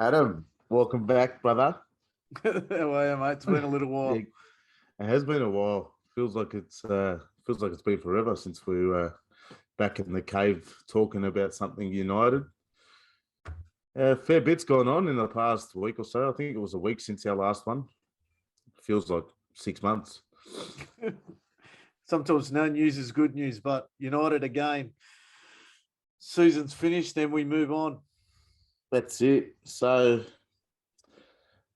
Adam, welcome back, brother. How are you, mate? It's been a little Yeah, while. it has been a while. Feels like it's been forever since we were back in the cave talking about something United. Fair bit's gone on in the past week or so. I think it was a week since our last one. Feels like 6 months. Sometimes no news is good news, but United again. Season's finished, then we move on. That's it. So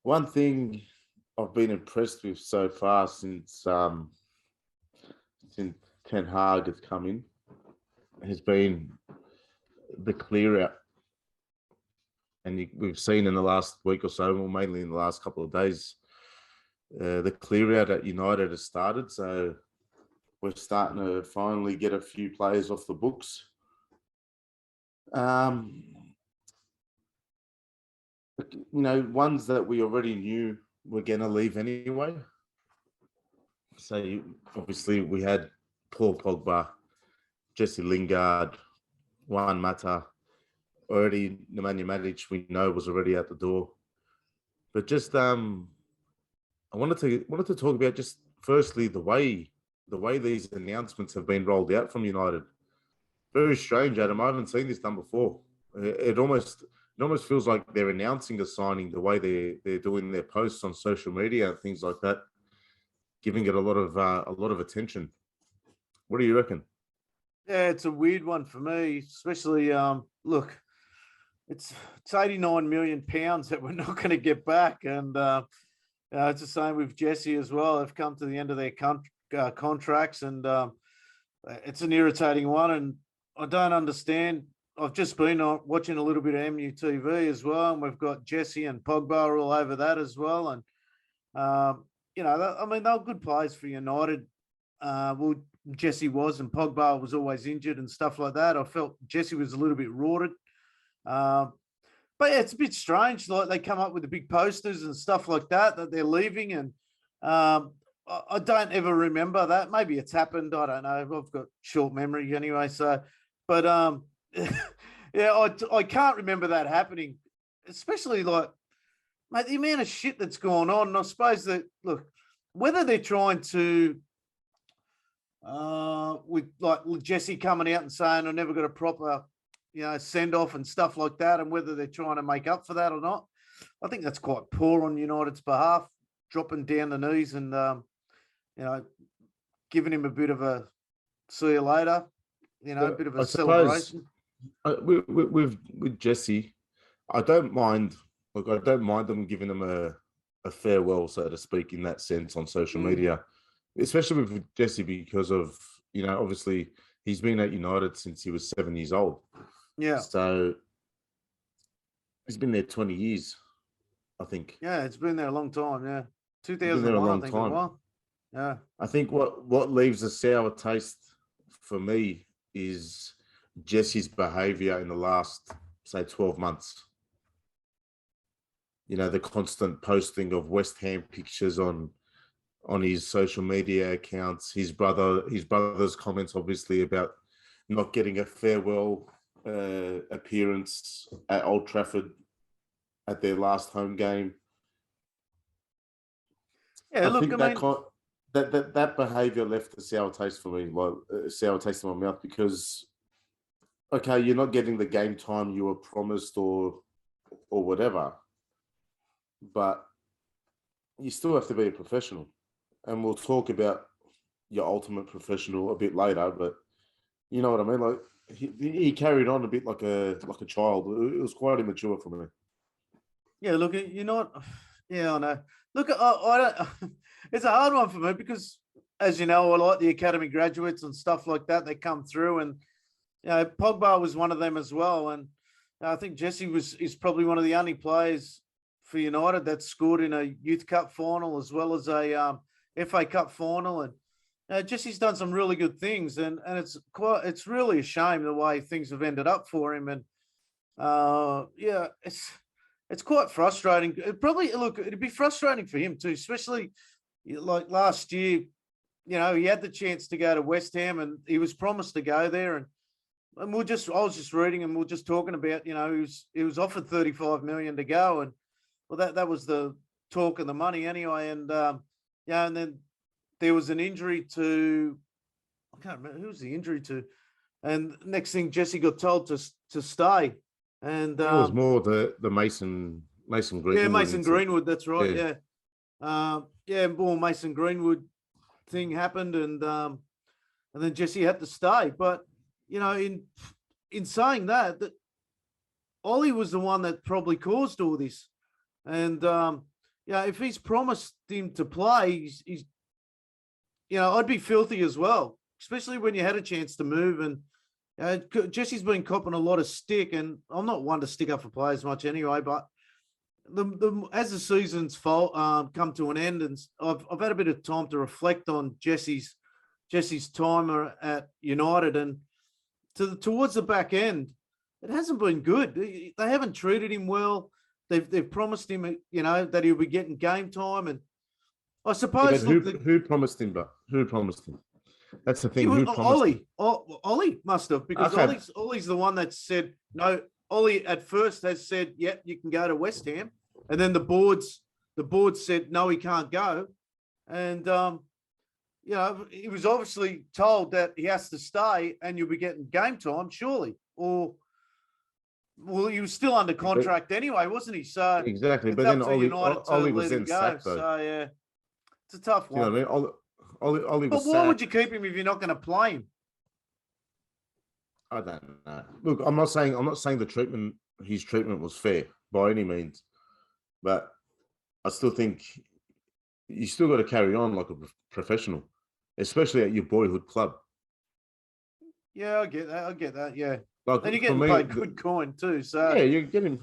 one thing I've been impressed with so far since Ten Hag has come in has been the clear out. And we've seen in the last week or so, well, mainly in the last couple of days, the clear out at United has started. So we're starting to finally get a few players off the books. Ones that we already knew were going to leave anyway. So obviously we had Paul Pogba, Jesse Lingard, Juan already Nemanja Matic we know was already out the door. But just I wanted to talk about just firstly the way these announcements have been rolled out from United. Very strange, Adam. I haven't seen this done before. It almost feels like they're announcing a signing the way they're doing their posts on social media and things like that, giving it a lot of attention. What do you reckon? Yeah, it's a weird one for me, especially look, it's 89 million pounds that we're not going to get back, and it's the same with Jesse as well. They've come to the end of their contracts, and it's an irritating one, and I don't understand. I've just been watching a little bit of MUTV as well, and we've got Jesse and Pogba all over that as well. And, they're good players for United. Jesse was, and Pogba was always injured and stuff like that. I felt Jesse was a little bit rorted. But yeah, it's a bit strange. Like they come up with the big posters and stuff like that they're leaving. And I don't ever remember that. Maybe it's happened. I don't know. I've got short memory anyway. So, but yeah, I can't remember that happening, especially like, mate, the amount of shit that's going on. And I suppose that, look, whether they're trying to, with like Jesse coming out and saying, I never got a proper, send off and stuff like that, and whether they're trying to make up for that or not, I think that's quite poor on United's behalf, dropping down the knees and, giving him a bit of a see you later, a bit of a celebration. With Jesse, I don't mind. Look, I don't mind them giving him a farewell, so to speak, in that sense on social media, especially with Jesse because of obviously he's been at United since he was 7 years old. Yeah. So he's been there 20 years, I think. Yeah, it's been there a long time. Yeah, 2001. Been there a long I think time. It was. Yeah. I think what leaves a sour taste for me is Jesse's behaviour in the last, say, 12 months. The constant posting of West Ham pictures on his social media accounts. His brother's comments, obviously, about not getting a farewell appearance at Old Trafford at their last home game. Yeah, that behaviour left a sour taste for me, like a sour taste in my mouth, because okay, you're not getting the game time you were promised or whatever, but you still have to be a professional. And we'll talk about your ultimate professional a bit later, but you know what I mean? Like he carried on a bit like a child. It was quite immature for me. Yeah, look, yeah, I know. Look, I don't. It's a hard one for me because, as you know, I like the academy graduates and stuff like that. They come through, and Pogba was one of them as well. And I think Jesse is probably one of the only players for United that scored in a Youth Cup final as well as a FA Cup final. And Jesse's done some really good things, and it's really a shame the way things have ended up for him. And it's quite frustrating. It'd be frustrating for him too, especially like last year. He had the chance to go to West Ham, and he was promised to go there, and and I was just reading, and we are just talking about, he was offered 35 million to go, and well, that was the talk of the money anyway, and and then there was an injury to, I can't remember who was the injury to, and next thing Jesse got told to stay, and it was more the Mason Greenwood. Yeah, Mason Greenwood. That's right. More Mason Greenwood thing happened, and then Jesse had to stay. But in saying that Ollie was the one that probably caused all this, and if he's promised him to play, he's I'd be filthy as well, especially when you had a chance to move. And Jesse's been copping a lot of stick, and I'm not one to stick up for players much anyway, but as the season's come to an end, and I've had a bit of time to reflect on Jesse's time at United, and towards the back end, it hasn't been good. They haven't treated him well. They've promised him, that he'll be getting game time, and I suppose who promised him? But who promised him? That's the thing. Ollie must have, because okay. Ollie's the one that said no. Ollie at first has said, "Yep, you can go to West Ham," and then the board said, "No, he can't go," and he was obviously told that he has to stay, and you'll be getting game time, surely, or well, he was still under contract anyway, wasn't he? So exactly, but then Ollie was then sacked, though. So yeah, it's a tough one. You know what I mean? Ollie was but why would you keep him if you're not going to play him? I don't know. Look, I'm not saying his treatment was fair by any means, but I still think you still got to carry on like a professional, especially at your boyhood club. Yeah, I get that. Yeah, like, and you're getting paid good coin too. So yeah, you're getting.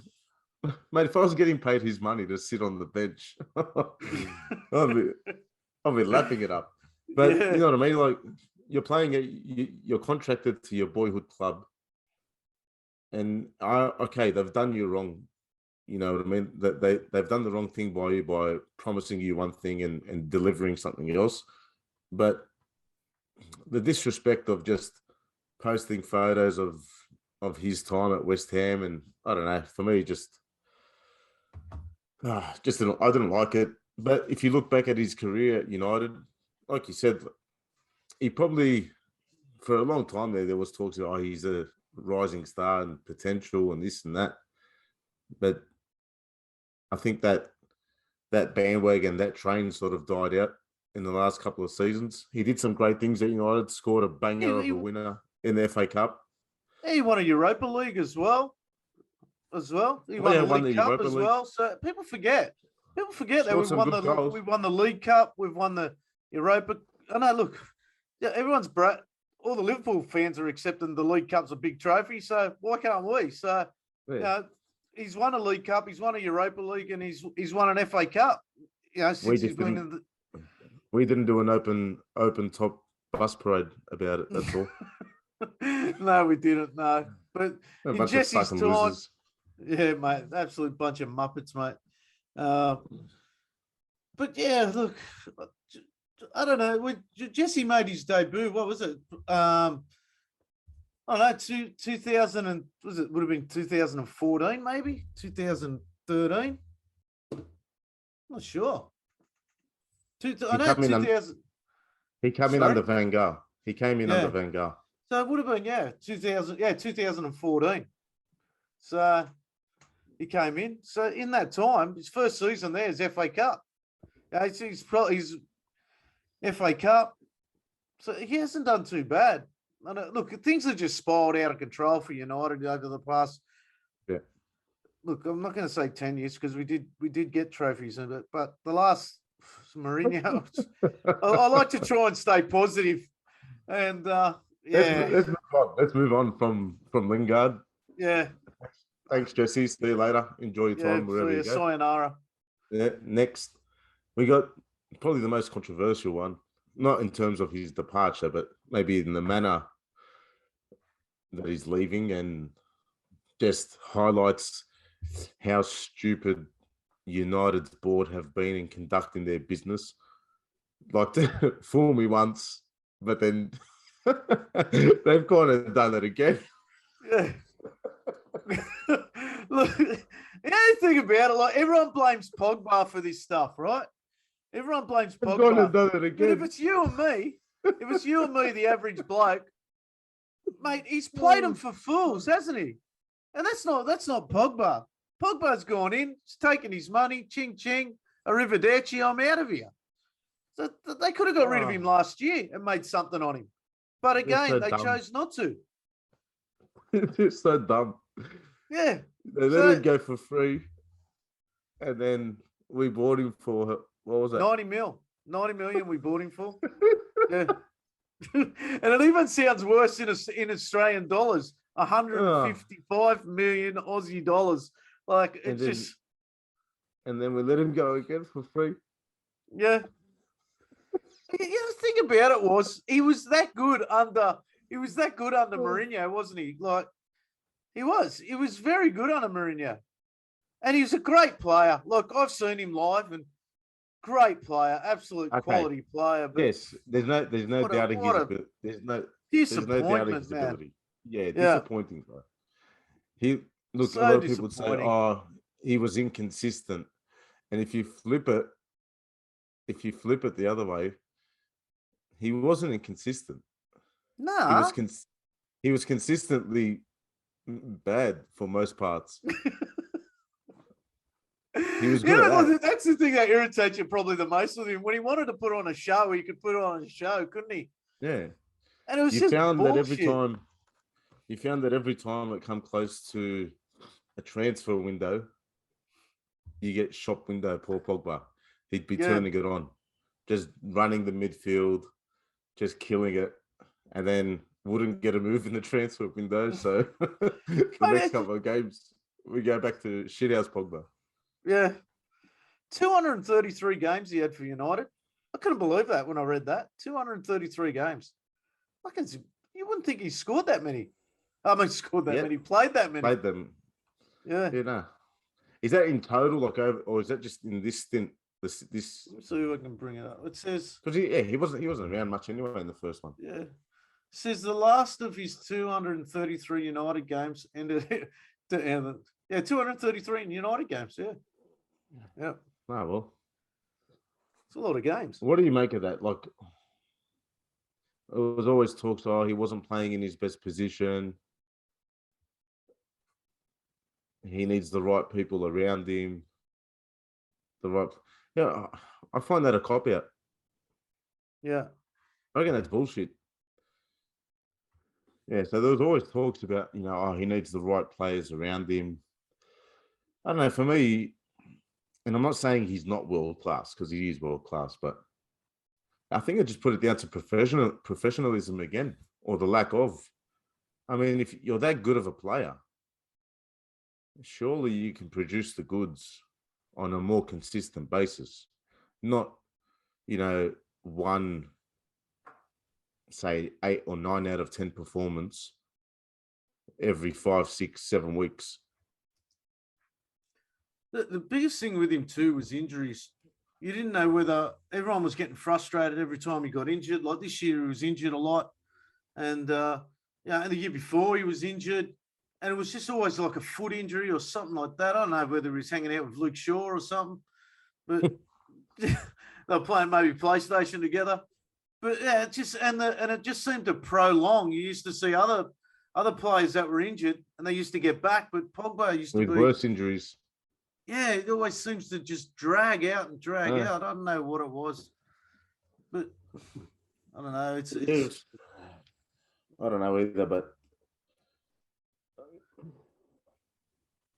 Mate, if I was getting paid his money to sit on the bench, I'd be lapping it up. But you know what I mean? Like, you're playing you're contracted to your boyhood club, and okay, they've done you wrong. You know what I mean? That they've done the wrong thing by you by promising you one thing and delivering something else. But the disrespect of just posting photos of his time at West Ham, and I don't know, for me, I didn't like it. But if you look back at his career at United, like you said, he probably, for a long time there was talks of, he's a rising star and potential and this and that. But I think that bandwagon, that train sort of died out in the last couple of seasons. He did some great things at United, scored a banger of a winner in the FA Cup. He won a Europa League as well. He won the League Cup as well. So people forget that we won the League Cup, we've won the Europa. I know, look, everyone's all the Liverpool fans are accepting the League Cup's a big trophy, so why can't we? So he's won a League Cup, he's won a Europa League, and he's won an FA Cup. Since he's been in we didn't do an open top bus parade about it. That's all. No, we didn't. No, but in Jesse's time, losers. Yeah, mate, absolute bunch of muppets, mate. But yeah, look, I don't know. When Jesse made his debut, what was it? I don't know, 2000 and would have been 2014, maybe 2013. Not sure. He came in under Van Gaal. He came in under Van Gaal. So it would have been 2014. So he came in. So in that time, his first season there is FA Cup. He's FA Cup. So he hasn't done too bad. And look, things have just spiraled out of control for United over the past. Yeah. Look, I'm not going to say 10 years because we did get trophies in it, but the last Mourinho, I like to try and stay positive. And let's move on from Lingard. Yeah. Thanks, Jesse. See you later. Enjoy your time wherever you go. Sayonara. Yeah. Next, we got probably the most controversial one, not in terms of his departure, but maybe in the manner that he's leaving, and just highlights how stupid United's board have been in conducting their business. Like, to fool me once, but then they've kind of done it again. Yeah. Look, the only thing about it, like everyone blames Pogba for this stuff, right? Everyone blames I've gone and Pogba. done it But if again. it's you and me, the average bloke, mate, he's played them for fools, hasn't he? And that's not Pogba. Pogba's gone in, he's taken his money, ching ching, arrivederci, I'm out of here. So they could have got rid of him last year and made something on him. But They're again, so they dumb. chose not to. They're so dumb. Yeah. They let him go for free, and then we bought him for what was it? 90 million we bought him for. Yeah. And it even sounds worse in Australian dollars. 155 million Aussie dollars. Like it's and then we let him go again for free. Yeah. The thing about it was he was that good under Mourinho, wasn't he? Like he was very good under Mourinho. And he was a great player. Look, I've seen him live and great player, absolute quality player. But yes, there's no doubting his ability. There's no doubting his ability. Yeah, disappointing, bro. A lot of people say, "Oh, he was inconsistent," and if you flip it the other way, he wasn't inconsistent. No, he was consistently bad for most parts. He was good. That's the thing that irritates you probably the most with him. When he wanted to put on a show, he could put on a show, couldn't he? Yeah. And it was just bullshit. You found that every time it come close to a transfer window, you get shop window Paul Pogba. He'd be turning it on, just running the midfield, just killing it, and then wouldn't get a move in the transfer window. So the next couple of games, we go back to shithouse Pogba. Yeah. 233 games he had for United. I couldn't believe that when I read that. 233 games. You wouldn't think he scored that many. I mean, scored that many, played that many. Played them. Yeah. Yeah, no. Is that in total, like over, or is that just in this stint? This. Let me see if I can bring it up. It says because he wasn't around much anyway in the first one. Yeah. It says the last of his 233 United games ended. 233 in United games. Yeah. Yeah. Oh, well. It's a lot of games. What do you make of that? Like, it was always talks, he wasn't playing in his best position. He needs the right people around him. I find that a cop-out. Yeah. I reckon that's bullshit. Yeah, so there was always talks about, he needs the right players around him. I don't know, for me, and I'm not saying he's not world class, because he is world class, but I think I just put it down to professionalism again, or the lack of. I mean, if you're that good of a player, surely you can produce the goods on a more consistent basis, not, one, say 8 or 9 out of 10 performance every 5, 6, 7 weeks. The biggest thing with him too was injuries. You didn't know whether everyone was getting frustrated every time he got injured. Like this year, he was injured a lot, and and the year before he was injured, and it was just always like a foot injury or something like that. I don't know whether he was hanging out with Luke Shaw or something, but they were playing maybe PlayStation together. But yeah, it just seemed to prolong. You used to see other players that were injured, and they used to get back, but Pogba used to with worse injuries. Yeah, it always seems to just drag out. I don't know what it was, but I don't know. It's I don't know either, but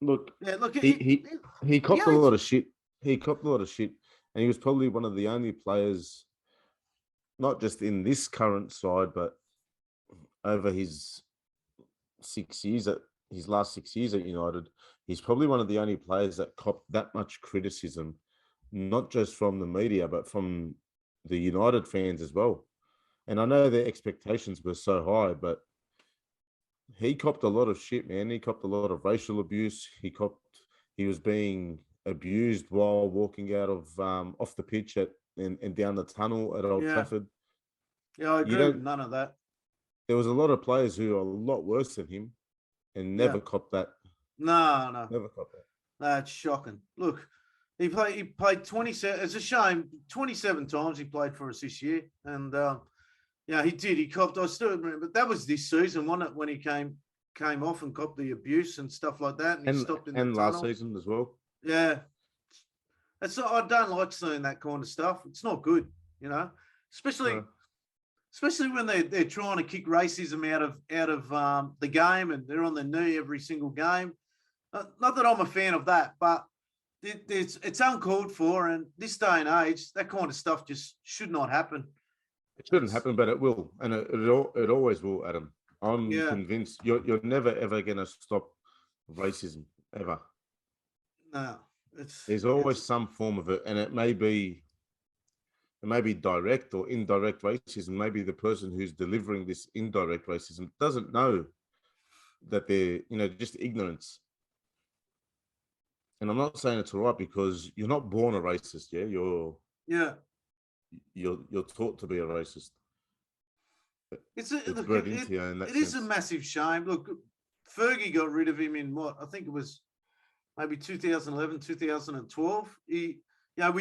look, he copped a lot of shit. He copped a lot of shit, and he was probably one of the only players, not just in this current side, but over his last 6 years at United, he's probably one of the only players that copped that much criticism, not just from the media, but from the United fans as well. And I know their expectations were so high, but he copped a lot of shit, man. He copped a lot of racial abuse. He was being abused while walking out of off the pitch and down the tunnel at Old Trafford. Yeah, I agree with none of that. There was a lot of players who are a lot worse than him and never copped that. No. Never copped that. That's shocking. Look, he played 27. It's a shame. 27 times he played for us this year, and yeah, he did. He copped. I still remember, but that was this season, wasn't it? When he came off and copped the abuse and stuff like that, and he stopped in the tunnel. Last season as well. Yeah, it's not, I don't like seeing that kind of stuff. It's not good, you know, especially when they're trying to kick racism out of the game, and they're on their knee every single game. Not that I'm a fan of that, but it's uncalled for, and this day and age, that kind of stuff just should not happen. It shouldn't happen, but it will, and it always will, Adam. I'm convinced you're never ever going to stop racism ever. No, there's always some form of it, and it may be direct or indirect racism. Maybe the person who's delivering this indirect racism doesn't know that they're, just ignorance. And I'm not saying it's all right, because you're not born a racist. You're taught to be a racist. It is a massive shame. Look, Fergie got rid of him in what? I think it was maybe 2011, 2012. We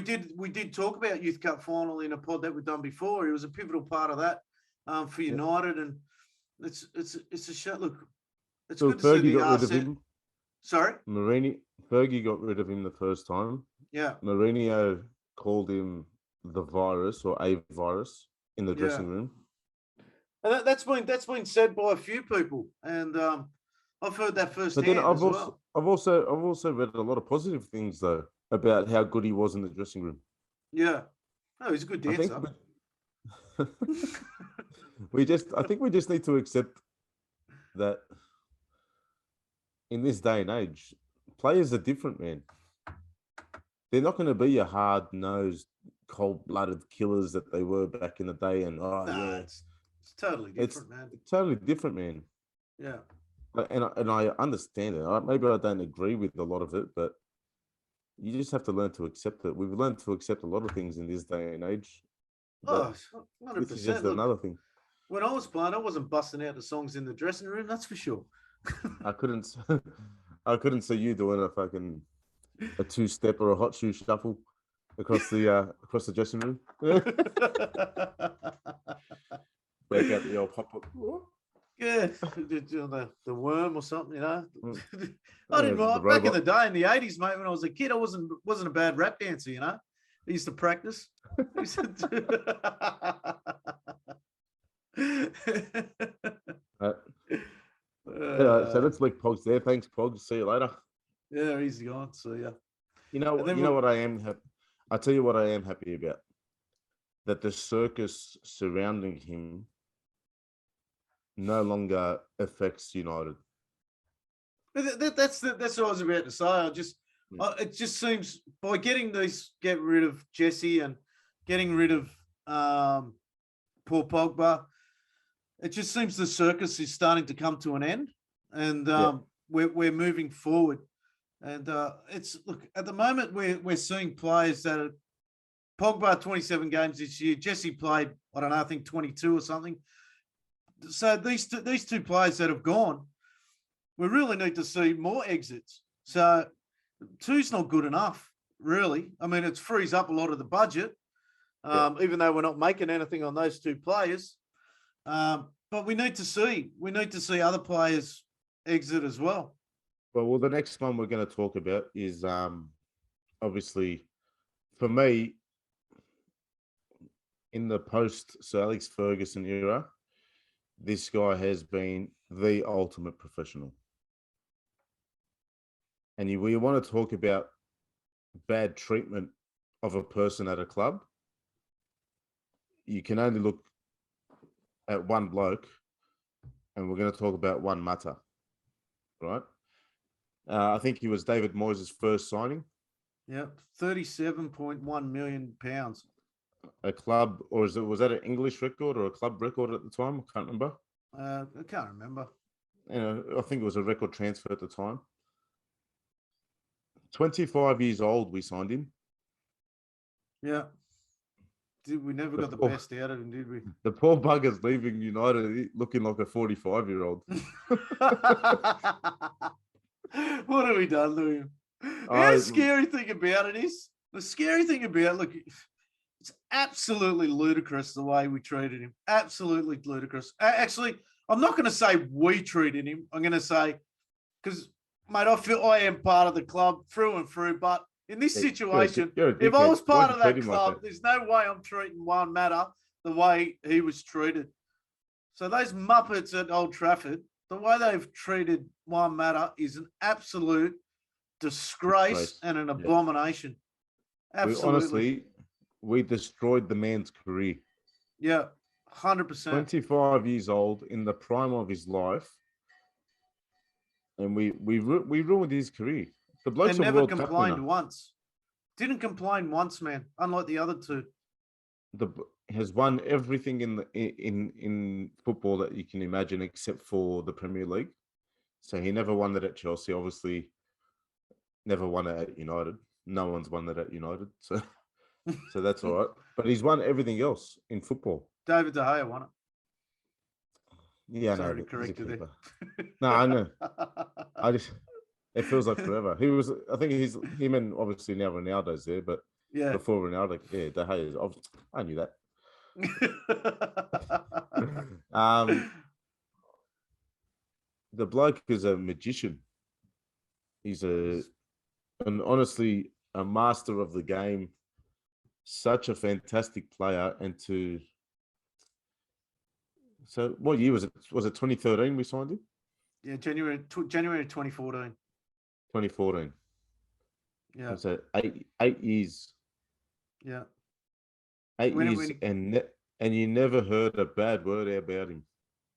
did talk about Youth Cup final in a pod that we've done before. He was a pivotal part of that for United, and it's a shame. Look, it's good to see the RC. Sorry? Fergie got rid of him the first time. Yeah. Mourinho called him the virus or a virus in the dressing room. And that's been said by a few people, and I've heard that firsthand. But then I've also read a lot of positive things though about how good he was in the dressing room. Yeah. Oh, he's a good dancer. I think we just need to accept that in this day and age, players are different, man. They're not going to be your hard-nosed, cold-blooded killers that they were back in the day. And it's totally different, man. It's totally different, man. Yeah. And I understand it. Maybe I don't agree with a lot of it, but you just have to learn to accept it. We've learned to accept a lot of things in this day and age. Oh, 100%. This is just another thing. When I was playing, I wasn't busting out the songs in the dressing room. That's for sure. I couldn't see you doing a two-step or a hot shoe shuffle across the dressing room. Break out the old pop-up. Yeah, the worm or something, I didn't mind. Back in the day, in the 80s, mate, when I was a kid, I wasn't a bad rap dancer, I used to practice. So let's leave Pogs there. Thanks, Pogs. See you later. Yeah, he's gone. So yeah. What I am happy. I'll tell you what I am happy about. That the circus surrounding him no longer affects United. That's what I was about to say. It just seems by get rid of Jesse and getting rid of Paul Pogba, it just seems the circus is starting to come to an end, and we're moving forward. And look, at the moment we're seeing players that are Pogba 27 games this year. Jesse played, I don't know, I think 22 or something. So these two players that have gone, we really need to see more exits. So 2's not good enough, really. I mean, it frees up a lot of the budget, even though we're not making anything on those two players. But we need to see other players exit as well. Well, the next one we're going to talk about is obviously, for me, in the post Sir Alex Ferguson era, this guy has been the ultimate professional. And we want to talk about bad treatment of a person at a club. You can only look at one bloke, and we're going to talk about one matter, right? I think he was David Moyes' first signing. Yeah, £37.1 million. A club, or was that an English record or a club record at the time? I can't remember. I can't remember. I think it was a record transfer at the time. 25 years old, we signed him. Yeah. We never got the best out of him, did we? The poor bugger's leaving United looking like a 45-year-old. What have we done to him? The scary thing about it is, look, it's absolutely ludicrous the way we treated him. Absolutely ludicrous. Actually, I'm not going to say we treated him. I'm going to say, because, mate, I feel I am part of the club through and through, but in this situation, if I was part of that club, there's no way I'm treating Juan Mata the way he was treated. So those Muppets at Old Trafford, the way they've treated Juan Mata is an absolute disgrace and an abomination. Absolutely. We destroyed the man's career. Yeah, 100%. 25 years old, in the prime of his life, and we ruined his career. The blokes never complained once. Didn't complain once, man. Unlike the other two. Has won everything in football that you can imagine, except for the Premier League. So he never won it at Chelsea. Obviously, never won it at United. No one's won it at United. So that's all right. But he's won everything else in football. David De Gea won it. Yeah, sorry, no, corrected it. No, I know. It feels like forever. I think him and obviously now Ronaldo's there, but before Ronaldo, De Gea, I knew that. The bloke is a magician. He's honestly a master of the game. Such a fantastic player, So what year was it? Was it 2013 we signed him? Yeah, January 2014. 2014. Yeah. So 8 years. Yeah. 8 years, and you never heard a bad word about him.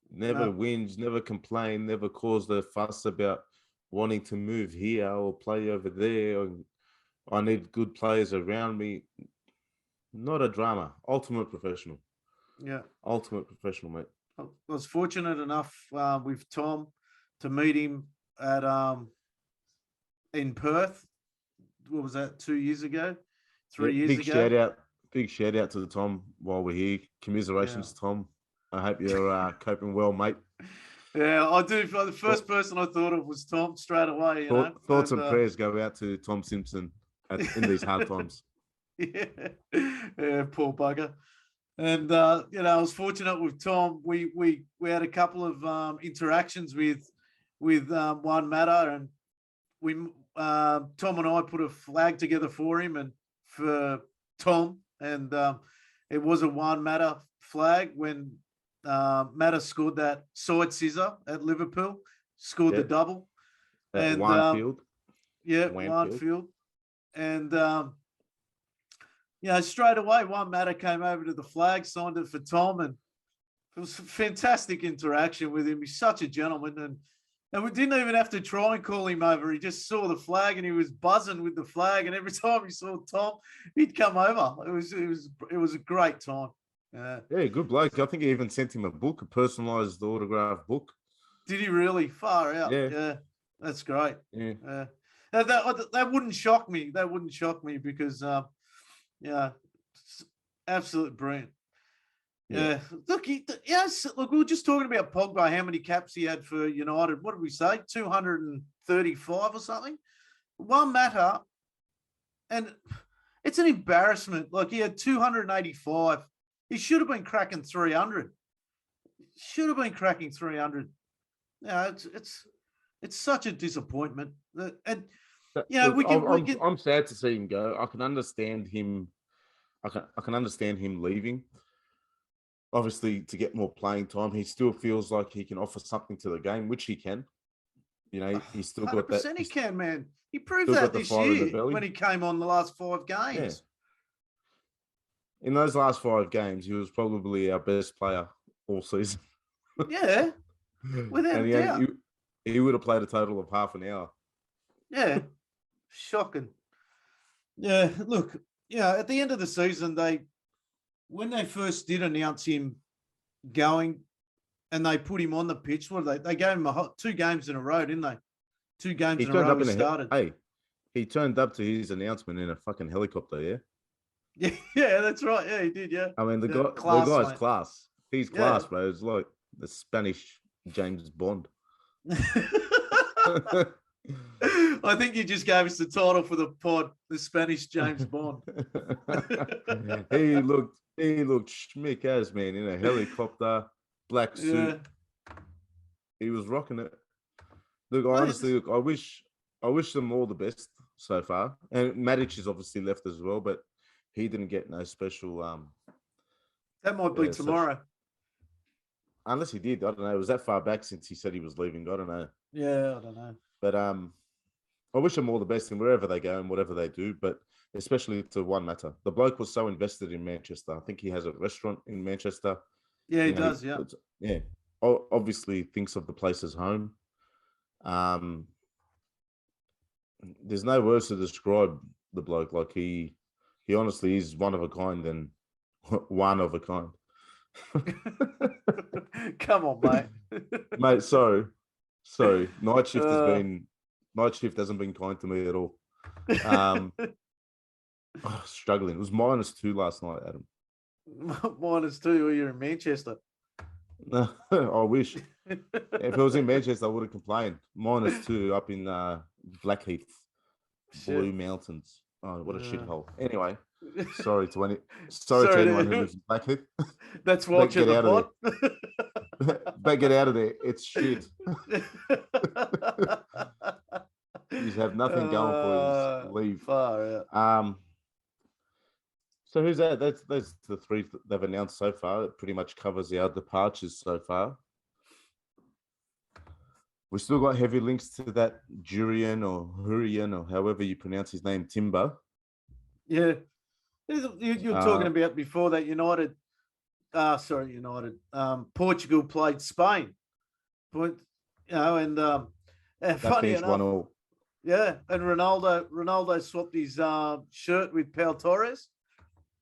Never whinge, never complain, never caused a fuss about wanting to move here or play over there. Or, I need good players around me. Not a drama. Ultimate professional. Yeah. Ultimate professional, mate. I was fortunate enough with Tom to meet him at in Perth. What was that? 2 years ago? 3 years ago? Big shout out to the Tom while we're here. Commiserations, Tom. I hope you're coping well, mate. Yeah, I do. The first person I thought of was Tom straight away. Thoughts and prayers go out to Tom Simpson in these hard times. Yeah, poor bugger. And I was fortunate with Tom. We had a couple of interactions with Juan Mata, and we Tom and I put a flag together for him and for Tom, and it was a Juan Mata flag when Mata scored that side scissor at Liverpool, scored the double. At Wanfield. Wanfield. And straight away, Juan Mata came over to the flag, signed it for Tom, and it was a fantastic interaction with him. He's such a gentleman, and we didn't even have to try and call him over. He just saw the flag and he was buzzing with the flag. And every time he saw Tom, he'd come over. It was a great time. Yeah, good bloke. I think he even sent him a book, a personalised autograph book. Did he really? Far out. Yeah. That's great. Yeah. That wouldn't shock me. That wouldn't shock me because, absolute brilliant. Yeah. Look, look, we were just talking about Pogba, how many caps he had for United. What did we say? 235 or something? Juan Mata, and it's an embarrassment. Like, he had 285. He should have been cracking 300. Should have been cracking 300. Yeah, it's such a disappointment. And I'm sad to see him go. I can understand him. I can understand him leaving. Obviously, to get more playing time, he still feels like he can offer something to the game, which he can. He's still got that. 100% he can, man. He proved that this year when he came on the last 5 games. In those last 5 games, he was probably our best player all season. Yeah, without a doubt. He would have played a total of half an hour. Yeah, shocking. Yeah, look, at the end of the season, when they first did announce him going and they put him on the pitch, they gave him 2 games in a row, didn't they? 2 games in a row he started. He turned up to his announcement in a fucking helicopter, yeah? Yeah, that's right. Yeah, he did. Yeah. I mean, Yeah, the class, guy's mate. class. He's Yeah. class, bro. It's like the Spanish James Bond. I think you just gave us the title for the pod, the Spanish James Bond. he looked schmick as, man, in a helicopter, black suit. Yeah. He was rocking it. Look, Oh, honestly, look, I wish them all the best so far. And Matic is obviously left as well, but he didn't get no special that might be tomorrow. unless he did. I don't know. It was that far back since he said he was leaving. I don't know. Yeah, I don't know. But I wish them all the best in wherever they go and whatever they do, but especially to Juan Mata. The bloke was so invested in Manchester. I think he has a restaurant in Manchester. Yeah, he does. Yeah. Yeah. Obviously thinks of the place as home. There's no words to describe the bloke. Like he honestly is one of a kind and one of a kind. Come on, mate. Mate, sorry. Night shift hasn't been kind to me at all. Struggling. It was -2 last night, Adam. -2. You're in Manchester. No, I wish. If it was in Manchester, I would have complained. -2 up in Blackheath, Blue Mountains. Oh, what a shithole. Anyway, sorry to anyone who lives in Blackheath. That's watching the pod. But get out of there. It's shit. You have nothing going for you. Leave. Far out. So who's that? That's the three they've announced so far. It pretty much covers our departures so far. We still got heavy links to that Jurian or however you pronounce his name, Timber. Yeah. You're talking about before that United. Portugal played Spain. And funny enough, 1-1. yeah, and Ronaldo swapped his shirt with Pau Torres.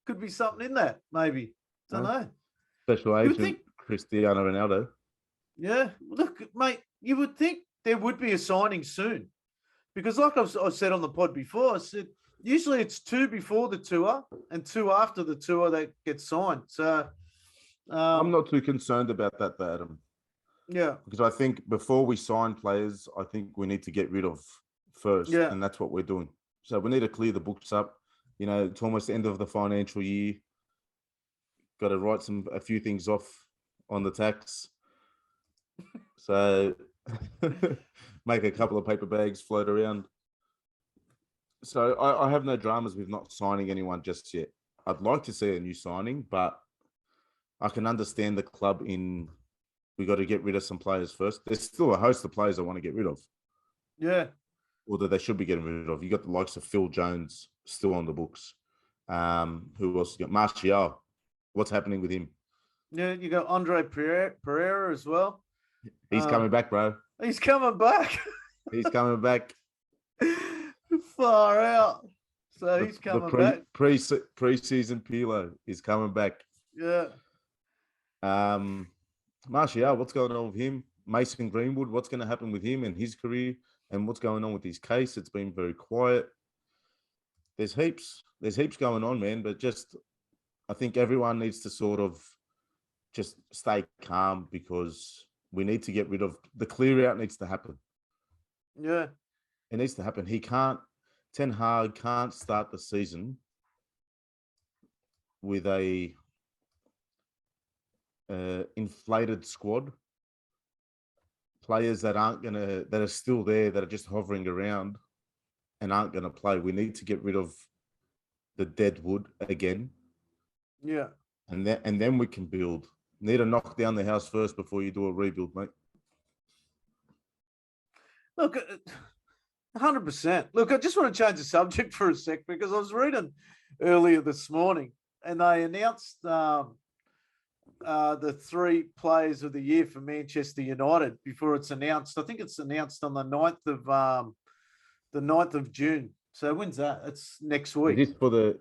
Could be something in that, maybe. Don't know. Special agent Cristiano Ronaldo. Yeah, look, mate, you would think there would be a signing soon, because like I've said on the pod before, I said usually it's 2 before the tour and 2 after the tour that gets signed. So I'm not too concerned about that, Adam. Yeah, because I think before we sign players, I think we need to get rid of first, and that's what we're doing. So we need to clear the books up. You know, it's almost the end of the financial year. Got to write a few things off on the tax. So make a couple of paper bags float around. So I have no dramas with not signing anyone just yet. I'd like to see a new signing, but I can understand the club in we got to get rid of some players first. There's still a host of players I want to get rid of. Yeah. Or that they should be getting rid of. You got the likes of Phil Jones still on the books. Who else? You got Martial. What's happening with him? Yeah, you got Andre Pereira as well. He's coming back, bro. He's coming back. He's coming back. Far out. So he's coming back. Pre-season Pilo is coming back. Yeah. Martial, what's going on with him? Mason Greenwood, what's going to happen with him and his career? And what's going on with his case? It's been very quiet. There's heaps going on, man. But just, I think everyone needs to sort of just stay calm because we need to get rid of the clear out. Needs to happen. Yeah, it needs to happen. Ten Hag can't start the season with a inflated squad. Players that are still there, that are just hovering around and aren't gonna play. We need to get rid of the dead wood again. Yeah. And then we can build. Need to knock down the house first before you do a rebuild, mate. Look, 100%. Look, I just want to change the subject for a sec because I was reading earlier this morning and they announced the 3 players of the year for Manchester United before it's announced. I think it's announced on the 9th of June. So when's that? It's next week. Is this for the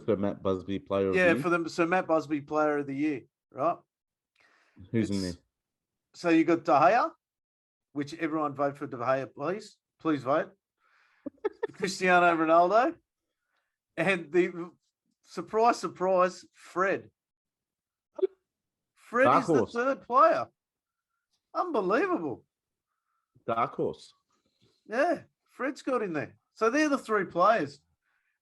Sir Matt Busby player of the year? Yeah, for the Sir Matt Busby player of the year, right? Who's in there? So you got De Gea, which everyone vote for De Gea, please. Please vote. Cristiano Ronaldo. And the surprise, surprise, Fred. Fred Dark is the horse. third player. Unbelievable. Dark horse. Yeah, Fred's got in there. So they're the three players.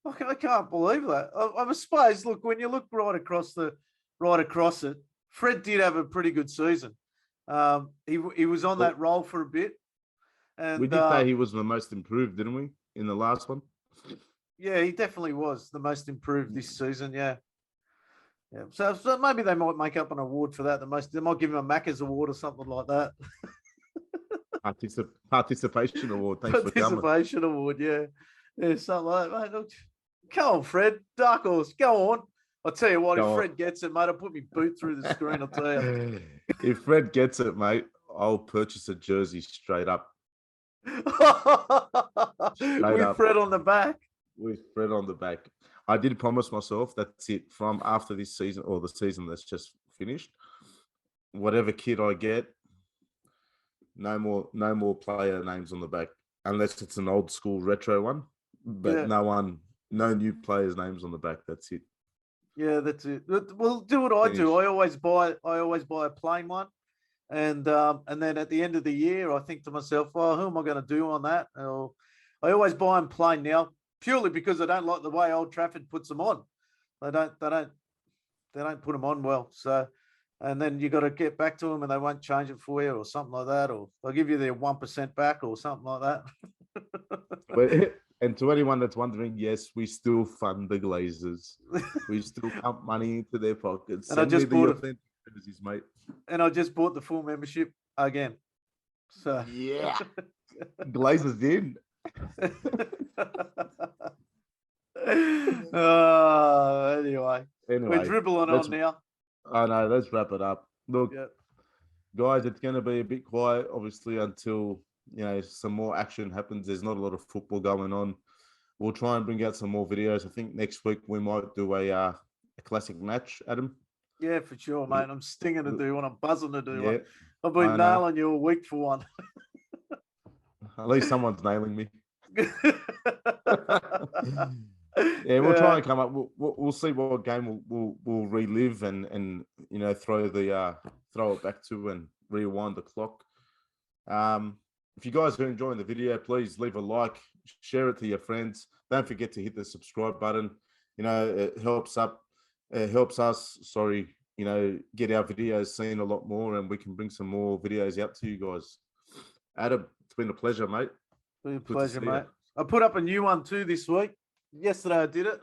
I can't believe that. I suppose, look, when you look right across it, Fred did have a pretty good season. He was on that role for a bit. And We did say he was the most improved, didn't we, in the last one? Yeah, he definitely was the most improved this season. Yeah. Yeah. So maybe they might make up an award for that. They might give him a Macca's award or something like that. Participation award. Thanks for coming. Participation award, yeah. Yeah, something like that. Mate, look, come on, Fred. Dark horse, go on. I'll tell you what, if Fred gets it, mate, I'll put my boot through the screen, I'll tell you. If Fred gets it, mate, I'll purchase a jersey straight up. With Fred on the back. With Fred on the back. I did promise myself that's it from after this season or the season that's just finished. Whatever kit I get, no more player names on the back unless it's an old school retro one. But no new players' names on the back. That's it. Yeah, that's it. Well, do what I do. I always buy a plain one, and then at the end of the year, I think to myself, "Well, who am I going to do on that?" I always buy them plain now, purely because I don't like the way Old Trafford puts them on. They don't put them on well. So, and then you got to get back to them, and they won't change it for you or something like that, or they'll give you their 1% back or something like that. And to anyone that's wondering, yes, we still fund the Glazers. We still pump money into their pockets. And I just bought jerseys, mate. And I just bought the full membership again. So yeah, Glazers in. Anyway, we're dribbling on now. I know. Let's wrap it up. Look, guys, it's going to be a bit quiet, obviously, until some more action happens. There's not a lot of football going on. We'll try and bring out some more videos. I think next week we might do a classic match, Adam. Yeah, for sure, mate. I'm stinging to do one. I'm buzzing to do one. I've been nailing you a week for one. At least someone's nailing me. We'll try and come up. We'll see what game we'll relive and throw it back to and rewind the clock. If you guys are enjoying the video, please leave a like, share it to your friends. Don't forget to hit the subscribe button. It helps us, get our videos seen a lot more, and we can bring some more videos out to you guys. Adam, it's been a pleasure, mate. It's been a pleasure, mate. I put up a new one too this week. Yesterday I did it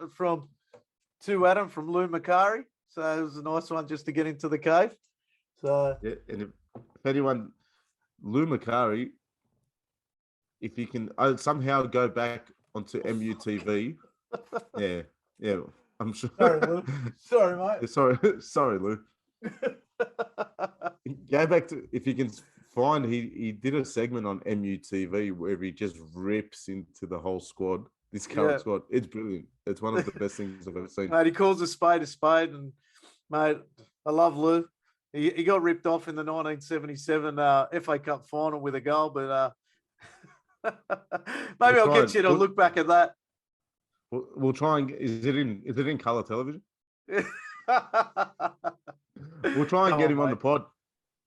to Adam from Lou Macari. So it was a nice one just to get into the cave. So yeah, and if anyone, Lou Macari, if you can somehow go back onto MUTV, yeah, I'm sure. Sorry, Lou. Sorry, mate. Sorry, Lou. Go back to, if you can find, he did a segment on MUTV where he just rips into the whole squad. This current squad, it's brilliant. It's one of the best things I've ever seen. Mate, he calls a spade, and mate, I love Lou. He got ripped off in the 1977 FA Cup final with a goal, but maybe I'll get you to look back at that. We'll try and is it in colour television? We'll try and get him on the pod.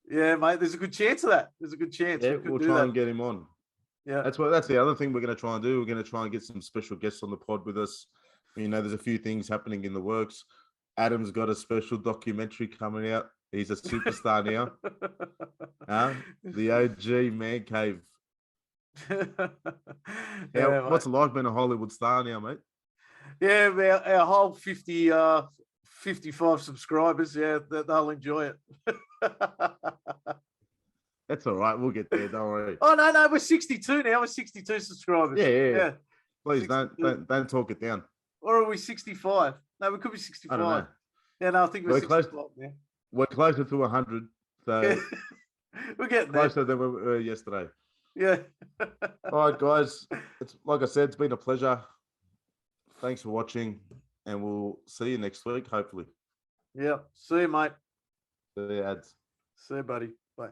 Yeah, mate. There's a good chance of that. There's a good chance. Yeah, we'll try and get him on. Yeah, that's the other thing we're going to try and do. We're going to try and get some special guests on the pod with us. There's a few things happening in the works. Adam's got a special documentary coming out. He's a superstar now. The OG Man Cave. What's it like being a Hollywood star now, mate? Yeah, our whole 55 subscribers, they'll enjoy it. That's all right. We'll get there. Don't worry. Oh, no, we're 62 now. We're 62 subscribers. Yeah. Please don't talk it down. Or are we 65? No, we could be 65. I don't know. Yeah, no, I think we're 65 now. We're closer to 100. So we're getting closer than we were yesterday. Yeah. All right, guys. It's like I said, it's been a pleasure. Thanks for watching, and we'll see you next week, hopefully. Yeah. See you, mate. See you, ads. See you, buddy. Bye.